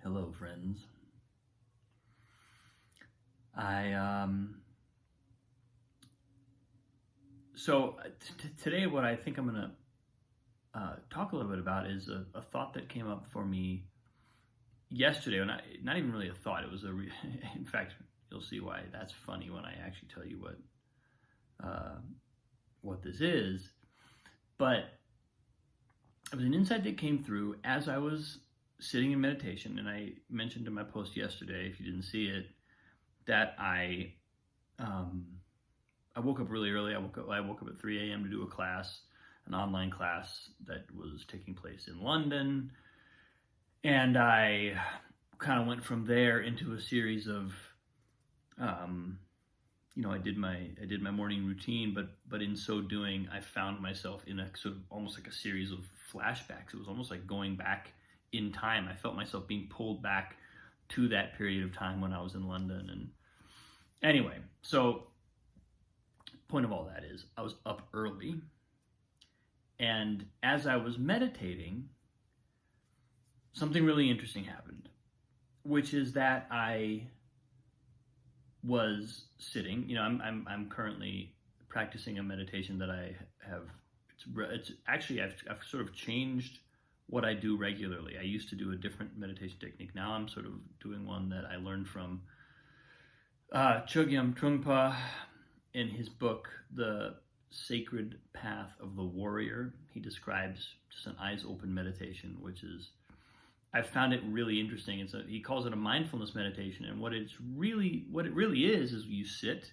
Hello, friends. Today what I think I'm going to talk a little bit about is a thought that came up for me yesterday. And not even really a thought. It was in fact, you'll see why that's funny when I actually tell you what this is. But it was an insight that came through as I was sitting in meditation, and I mentioned in my post yesterday, if you didn't see it, that I woke up really early. I woke up at 3 a.m. to do a class, an online class that was taking place in London, and I kind of went from there into a series of, I did my morning routine, but in so doing, I found myself in a sort of almost like a series of flashbacks. It was almost like going back in time. I felt myself being pulled back to that period of time when I was in London. And anyway, so point of all that is I was up early, and as I was meditating, something really interesting happened, which is that I was sitting. I'm currently practicing a meditation that I have. It's actually I've sort of changed what I do regularly. I used to do a different meditation technique. Now I'm sort of doing one that I learned from Chogyam Trungpa in his book, The Sacred Path of the Warrior. He describes just an eyes open meditation, which is, I found it really interesting. He calls it a mindfulness meditation, and what it really is you sit,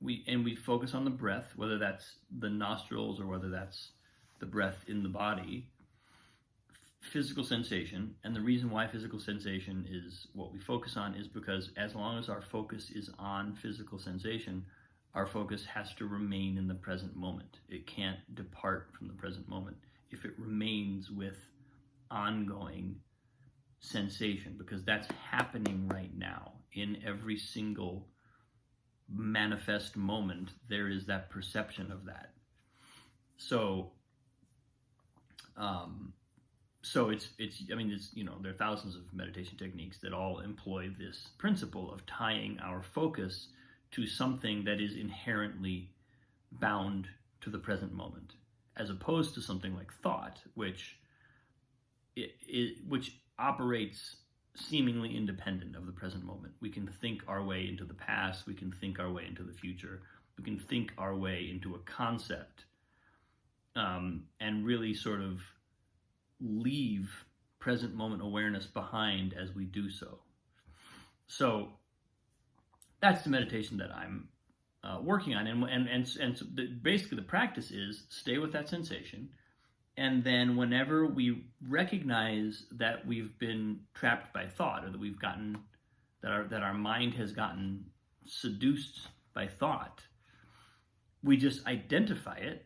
we focus on the breath, whether that's the nostrils or whether that's the breath in the body, physical sensation. And the reason why physical sensation is what we focus on is because as long as our focus is on physical sensation, our focus has to remain in the present moment. It can't depart from the present moment if it remains with ongoing sensation, because that's happening right now. In every single manifest moment, there is that perception of that. So there are thousands of meditation techniques that all employ this principle of tying our focus to something that is inherently bound to the present moment, as opposed to something like thought, which operates seemingly independent of the present moment. We can think our way into the past, we can think our way into the future, we can think our way into a concept, and really sort of leave present moment awareness behind as we do so. So that's the meditation that I'm working on, and so basically the practice is stay with that sensation, and then whenever we recognize that we've been trapped by thought, or that we've gotten that our mind has gotten seduced by thought, we just identify it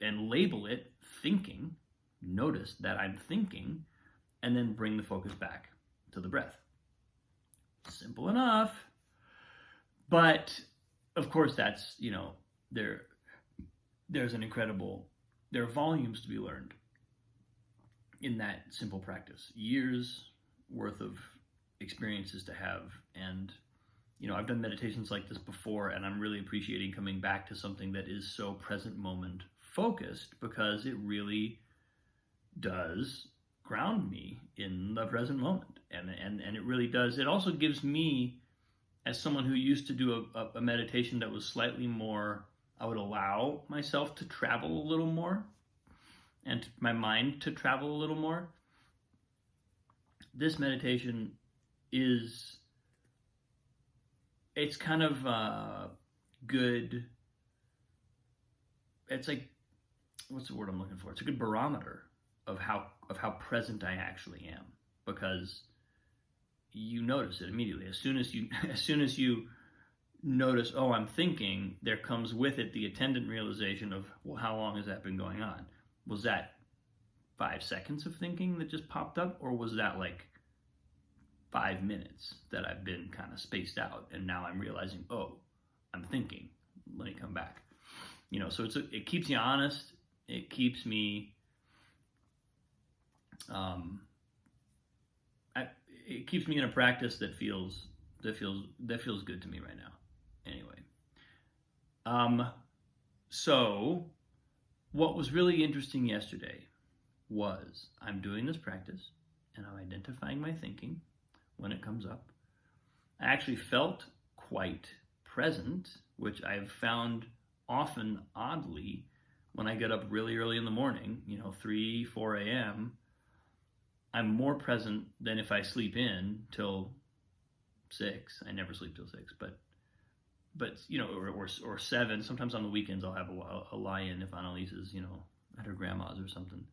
and label it thinking. Notice that I'm thinking, and then bring the focus back to the breath. Simple enough. But of course, that's, there are volumes to be learned in that simple practice. Years worth of experiences to have. And, I've done meditations like this before, and I'm really appreciating coming back to something that is so present moment focused, because it really does ground me in the present moment. And it really does. It also gives me, as someone who used to do a meditation that was slightly more, I would allow myself to travel a little more and my mind to travel a little more. This meditation it's kind of good. It's like, what's the word I'm looking for? It's a good barometer of how present I actually am, because you notice it immediately. As soon as you notice, oh, I'm thinking, there comes with it the attendant realization of, well, how long has that been going on? Was that 5 seconds of thinking that just popped up, or was that like 5 minutes that I've been kind of spaced out, and now I'm realizing, oh, I'm thinking, let me come back. So it keeps you honest. It keeps me it keeps me in a practice that feels good to me right now. Anyway, so what was really interesting yesterday was I'm doing this practice and I'm identifying my thinking when it comes up. I actually felt quite present, which I've found often, oddly, when I get up really early in the morning, 3, 4 a.m., I'm more present than if I sleep in till 6. I never sleep till 6, but or 7. Sometimes on the weekends I'll have a lie-in if Annalise is, at her grandma's or something.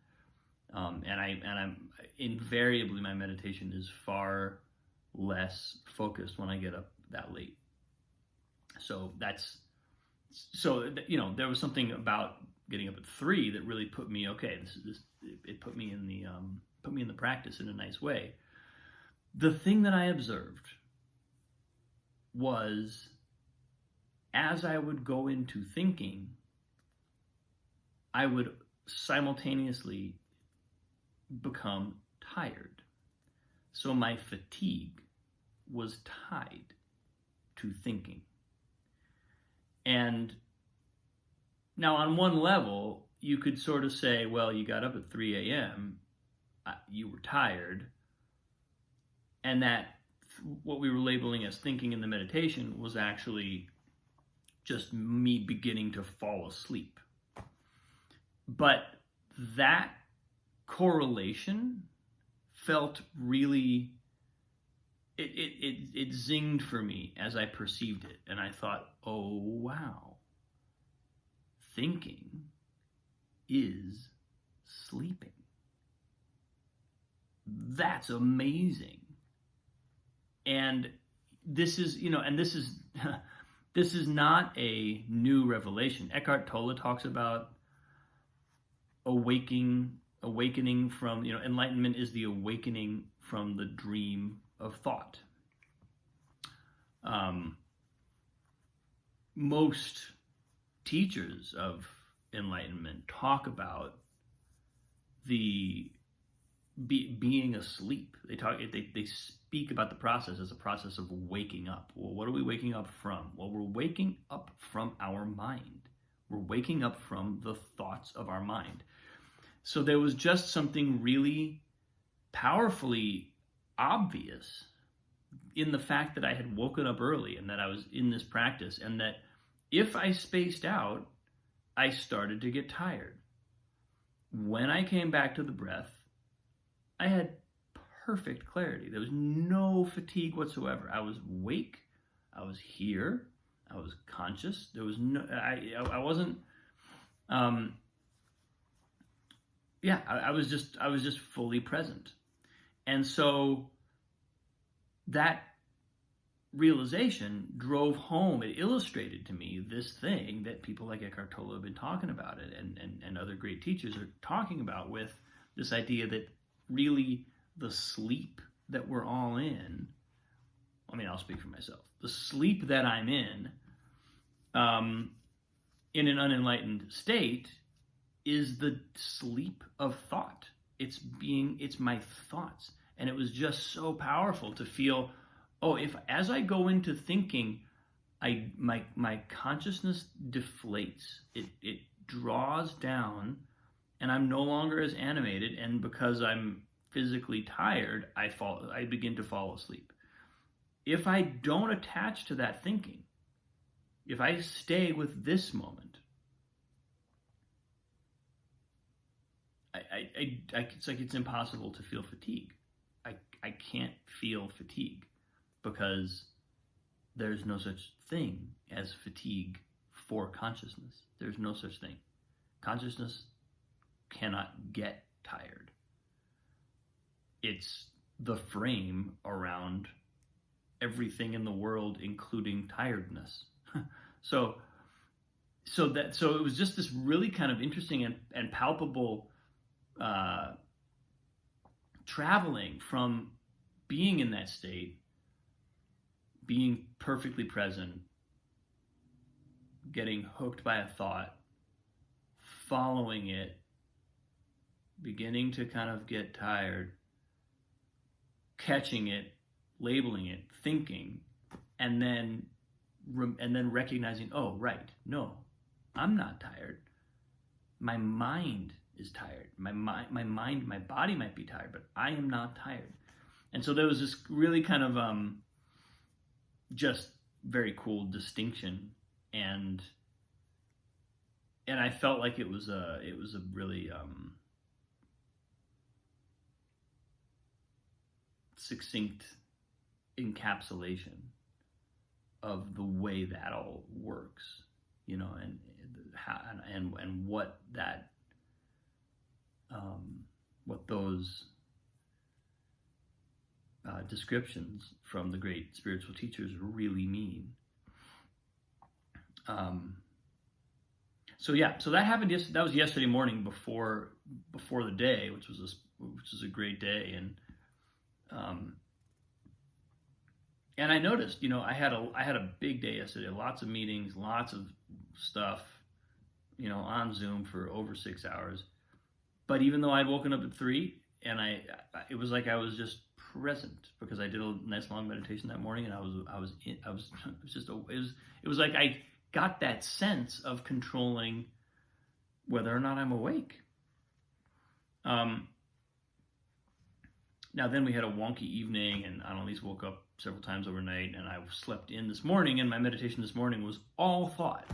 And I'm invariably, my meditation is far less focused when I get up that late. So there was something about getting up at 3 that really put me, it put me in the practice in a nice way. The thing that I observed was, as I would go into thinking, I would simultaneously become tired. So my fatigue was tied to thinking. And now on one level, you could sort of say, well, you got up at 3 a.m., you were tired, and that what we were labeling as thinking in the meditation was actually just me beginning to fall asleep. But that correlation felt really, it zinged for me as I perceived it. And I thought, oh, wow, thinking is sleeping. That's amazing. And this is, this is not a new revelation. Eckhart Tolle talks about awakening from, enlightenment is the awakening from the dream of thought. Most teachers of enlightenment talk about being asleep. They speak about the process as a process of waking up. Well, what are we waking up from? Well, we're waking up from our mind. We're waking up from the thoughts of our mind. So there was just something really powerfully obvious in the fact that I had woken up early and that I was in this practice, and that if I spaced out, I started to get tired. When I came back to the breath, I had perfect clarity. There was no fatigue whatsoever. I was awake. I was here. I was conscious. There was no, I wasn't, I was just fully present. And so that realization drove home, it illustrated to me this thing that people like Eckhart Tolle have been talking about it, and other great teachers are talking about, with this idea that really the sleep that we're all in, I'll speak for myself, the sleep that I'm in an unenlightened state is the sleep of thought. It's my thoughts. And it was just so powerful to feel, if as I go into thinking, my consciousness deflates. It draws down, and I'm no longer as animated, and because I'm physically tired, I begin to fall asleep. If I don't attach to that thinking, if I stay with this moment, it's like it's impossible to feel fatigue. I can't feel fatigue because there's no such thing as fatigue for consciousness. There's no such thing. Consciousness cannot get tired. It's the frame around everything in the world, including tiredness. So it was just this really kind of interesting and palpable traveling from being in that state, being perfectly present, getting hooked by a thought, following it, beginning to kind of get tired, catching it, labeling it, thinking, and then recognizing, oh, right, no, I'm not tired. My mind is tired. My body might be tired, but I am not tired. And so there was this really kind of just very cool distinction, and I felt like it was a really succinct encapsulation of the way that all works, and how and what that what those descriptions from the great spiritual teachers really mean. So that happened. That was yesterday morning before the day, which was a great day, and I noticed, I had a big day yesterday, lots of meetings, lots of stuff, on Zoom for over 6 hours. But even though I'd woken up at 3, and it was like I was just present, because I did a nice long meditation that morning, and it was like I got that sense of controlling whether or not I'm awake. Now then we had a wonky evening, and I at least woke up several times overnight, and I slept in this morning, and my meditation this morning was all thought,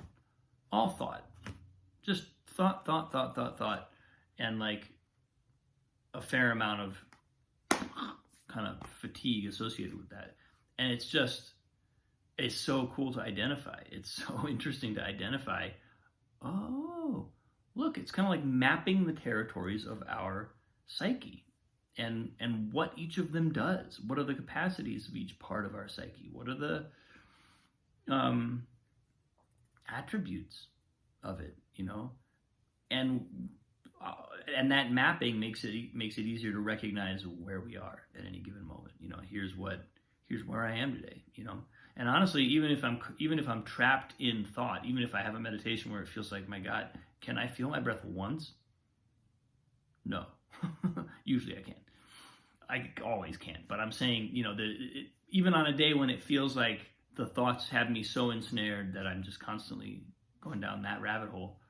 just thought, and like a fair amount of kind of fatigue associated with that. And it's so cool to identify. It's so interesting to identify. Oh, look, it's kind of like mapping the territories of our psyche, and what each of them does. What are the capacities of each part of our psyche? What are the attributes of it? And that mapping makes it easier to recognize where we are at any given moment. Here's where I am today. And honestly, even if I'm trapped in thought, even if I have a meditation where it feels like, my God, can I feel my breath once? No, usually I can't. I always can't. But I'm saying, even on a day when it feels like the thoughts have me so ensnared that I'm just constantly going down that rabbit hole,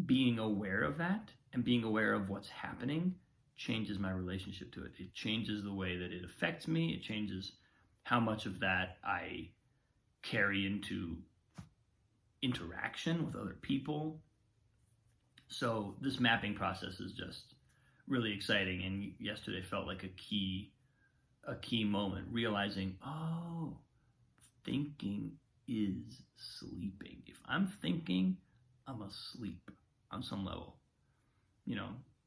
being aware of that and being aware of what's happening changes my relationship to it. It changes the way that it affects me. It changes how much of that I carry into interaction with other people. So this mapping process is just really exciting, and yesterday felt like a key moment, realizing, oh, thinking is sleeping. If I'm thinking, I'm asleep on some level.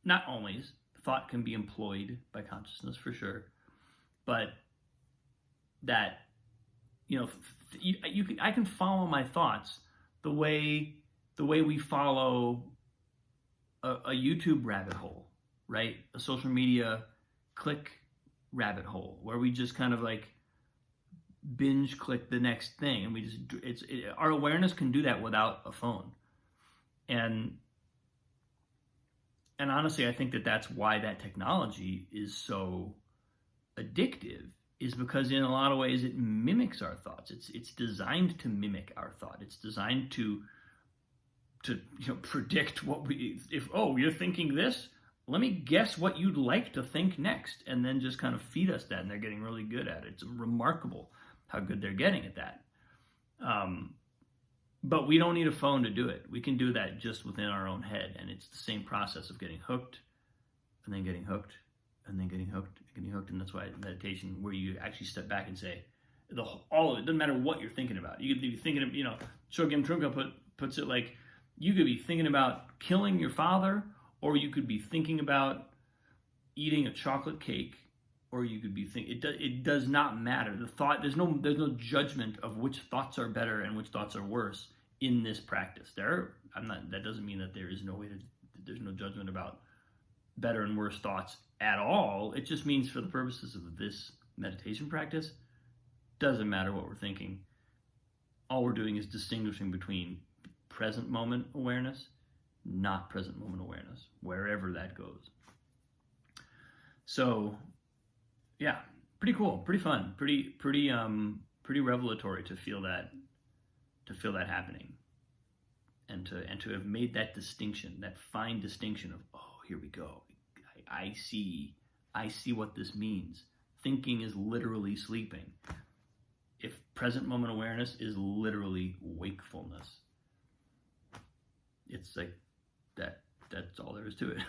Not always. Thought can be employed by consciousness for sure, but that, I can follow my thoughts the way we follow a YouTube rabbit hole, right? A social media click rabbit hole, where we just kind of like binge click the next thing, and our awareness can do that without a phone. And honestly, I think that that's why that technology is so addictive, is because in a lot of ways it mimics our thoughts. It's designed to mimic our thought. It's designed to predict you're thinking this, let me guess what you'd like to think next, and then just kind of feed us that. And they're getting really good at it. It's remarkable how good they're getting at that. But we don't need a phone to do it. We can do that just within our own head. And it's the same process of getting hooked, and then getting hooked, and then getting hooked, and getting hooked. And that's why meditation, where you actually step back and say, all of it, doesn't matter what you're thinking about. You could be thinking of, Chogyam Trungpa puts it like, you could be thinking about killing your father, or you could be thinking about eating a chocolate cake, or you could be thinking, it does not matter. The thought, there's no judgment of which thoughts are better and which thoughts are worse in this practice. That doesn't mean that there's no judgment about better and worse thoughts at all. It just means, for the purposes of this meditation practice, doesn't matter what we're thinking. All we're doing is distinguishing between present moment awareness, not present moment awareness, wherever that goes. So yeah, pretty cool, pretty fun, pretty revelatory to feel that happening, and to have made that distinction, that fine distinction of, oh, here we go. I see what this means. Thinking is literally sleeping. If present moment awareness is literally wakefulness, it's like that's all there is to it.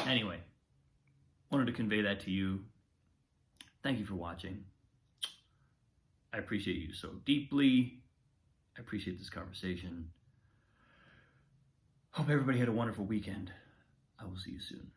Anyway, wanted to convey that to you. Thank you for watching. I appreciate you so deeply. I appreciate this conversation. Hope everybody had a wonderful weekend. I will see you soon.